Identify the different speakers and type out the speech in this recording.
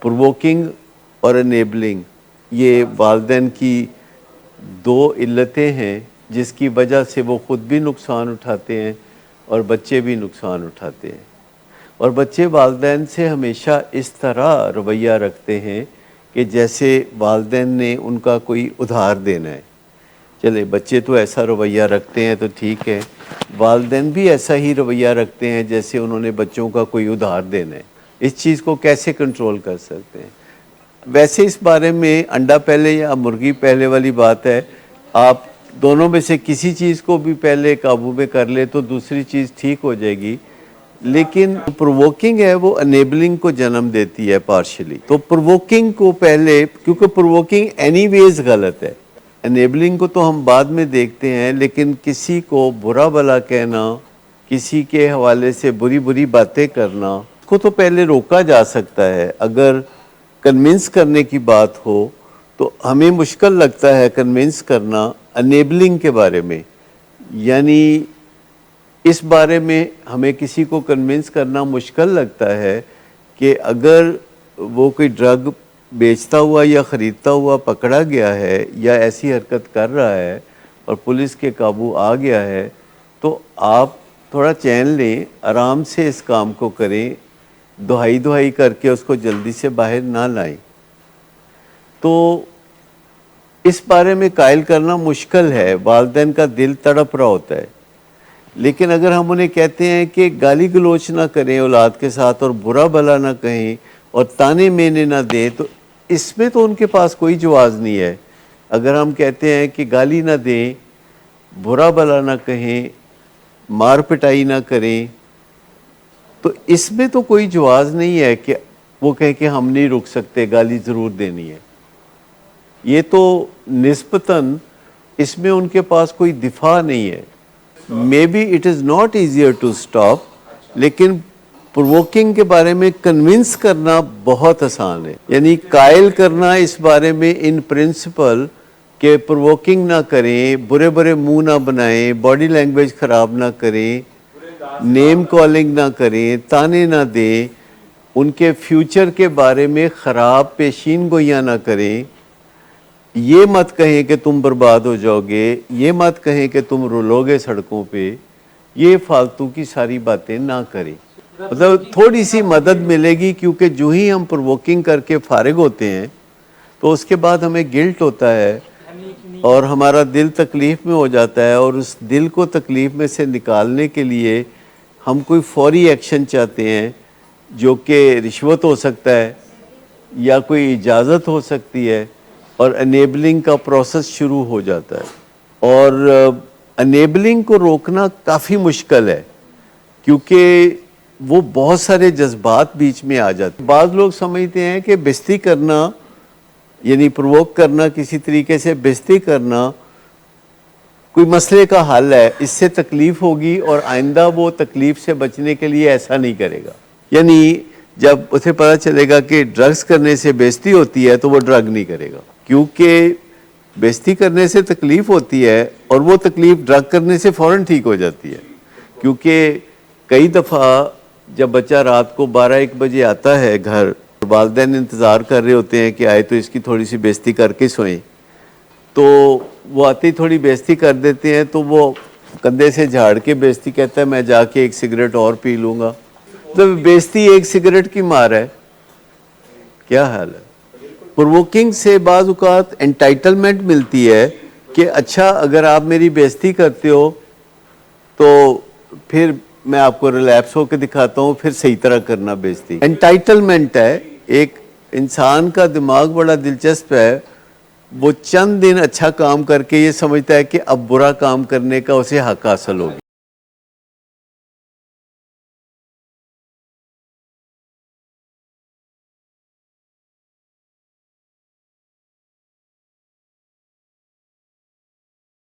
Speaker 1: Provoking اور enabling یہ والدین کی دو علتیں ہیں جس کی وجہ سے وہ خود بھی نقصان اٹھاتے ہیں اور بچے بھی نقصان اٹھاتے ہیں، اور بچے والدین سے ہمیشہ اس طرح رویہ رکھتے ہیں کہ جیسے والدین نے ان کا کوئی ادھار دینا ہے۔ چلے بچے تو ایسا رویہ رکھتے ہیں تو ٹھیک ہے، والدین بھی ایسا ہی رویہ رکھتے ہیں جیسے انہوں نے بچوں کا کوئی ادھار دینا ہے۔ اس چیز کو کیسے کنٹرول کر سکتے ہیں؟ ویسے اس بارے میں انڈا پہلے یا مرغی پہلے والی بات ہے، آپ دونوں میں سے کسی چیز کو بھی پہلے قابو میں کر لے تو دوسری چیز ٹھیک ہو جائے گی، لیکن پرووکنگ ہے وہ انیبلنگ کو جنم دیتی ہے پارشلی۔ تو پرووکنگ کو پہلے، کیونکہ پرووکنگ اینی ویز غلط ہے، انیبلنگ کو تو ہم بعد میں دیکھتے ہیں، لیکن کسی کو برا بھلا کہنا، کسی کے حوالے سے بری بری باتیں کرنا، اس کو تو پہلے روکا جا سکتا ہے۔ اگر کنونس کرنے کی بات ہو تو ہمیں مشکل لگتا ہے کنونس کرنا انیبلنگ کے بارے میں، یعنی اس بارے میں ہمیں کسی کو کنونس کرنا مشکل لگتا ہے کہ اگر وہ کوئی ڈرگ بیچتا ہوا یا خریدتا ہوا پکڑا گیا ہے یا ایسی حرکت کر رہا ہے اور پولیس کے قابو آ گیا ہے تو آپ تھوڑا چین لیں، آرام سے اس کام کو کریں، دہائی کر کے اس کو جلدی سے باہر نہ لائیں۔ تو اس بارے میں قائل کرنا مشکل ہے، والدین کا دل تڑپ رہا ہوتا ہے، لیکن اگر ہم انہیں کہتے ہیں کہ گالی گلوچ نہ کریں اولاد کے ساتھ اور برا بھلا نہ کہیں اور تانے مینے نہ دیں، تو اس میں تو ان کے پاس کوئی جواز نہیں ہے۔ اگر ہم کہتے ہیں کہ گالی نہ دیں، برا بھلا نہ کہیں، مار پٹائی نہ کریں، تو اس میں تو کوئی جواز نہیں ہے کہ وہ کہیں کہ ہم نہیں رک سکتے، گالی ضرور دینی ہے۔ یہ تو نسبتاً اس میں ان کے پاس کوئی دفاع نہیں ہے۔ May be it is not easier to stop, لیکن پرووکنگ کے بارے میں کنونس کرنا بہت آسان ہے، یعنی قائل کرنا اس بارے میں ان پرنسپل کہ پرووکنگ نہ کریں، برے برے منہ نہ بنائیں، باڈی لینگویج خراب نہ کریں، نیم کالنگ نہ کریں، تانے نہ دیں، ان کے فیوچر کے بارے میں خراب پیشین گوئیاں نہ کریں، یہ مت کہیں کہ تم برباد ہو جاؤ گے، یہ مت کہیں کہ تم رولو گے سڑکوں پہ، یہ فالتو کی ساری باتیں نہ کریں۔ مطلب تھوڑی سی مدد ملے گی، کیونکہ جو ہی ہم پرووکنگ کر کے فارغ ہوتے ہیں تو اس کے بعد ہمیں گلٹ ہوتا ہے اور ہمارا دل تکلیف میں ہو جاتا ہے، اور اس دل کو تکلیف میں سے نکالنے کے لیے ہم کوئی فوری ایکشن چاہتے ہیں، جو کہ رشوت ہو سکتا ہے یا کوئی اجازت ہو سکتی ہے، اور انیبلنگ کا پروسیس شروع ہو جاتا ہے۔ اور انیبلنگ کو روکنا کافی مشکل ہے، کیونکہ وہ بہت سارے جذبات بیچ میں آ جاتے ہیں۔ بعض لوگ سمجھتے ہیں کہ بےعزتی کرنا، یعنی پرووک کرنا، کسی طریقے سے بےعزتی کرنا کوئی مسئلے کا حل ہے، اس سے تکلیف ہوگی اور آئندہ وہ تکلیف سے بچنے کے لیے ایسا نہیں کرے گا۔ یعنی جب اسے پتہ چلے گا کہ ڈرگز کرنے سے بےعزتی ہوتی ہے تو وہ ڈرگ نہیں کرے گا، کیونکہ بےعزتی کرنے سے تکلیف ہوتی ہے اور وہ تکلیف ڈرگ کرنے سے فوراً ٹھیک ہو جاتی ہے۔ کیونکہ کئی دفعہ جب بچہ رات کو 12-1 بجے آتا ہے گھر، والدین انتظار کر رہے ہوتے ہیں کہ آئے تو اس کی تھوڑی سی بےعزتی کر کے سوئیں، تو وہ آتے ہی تھوڑی بےعزتی کر دیتے ہیں، تو وہ کندھے سے جھاڑ کے بےعزتی کہتا ہے میں جا کے 1 سگریٹ اور پی لوں گا۔ تو بےعزتی 1 سگریٹ کی مار ہے، کیا حال ہے؟ پرووکنگ سے بعض اوقات انٹائٹلمنٹ ملتی ہے کہ اچھا اگر آپ میری بےعزتی کرتے ہو تو پھر میں آپ کو ریلیپس ہو کے دکھاتا ہوں، پھر صحیح طرح کرنا بےعزتی۔ انٹائٹلمنٹ ہے، ایک انسان کا دماغ بڑا دلچسپ ہے، وہ چند دن اچھا کام کر کے یہ سمجھتا ہے کہ اب برا کام کرنے کا اسے حق حاصل ہو گیا۔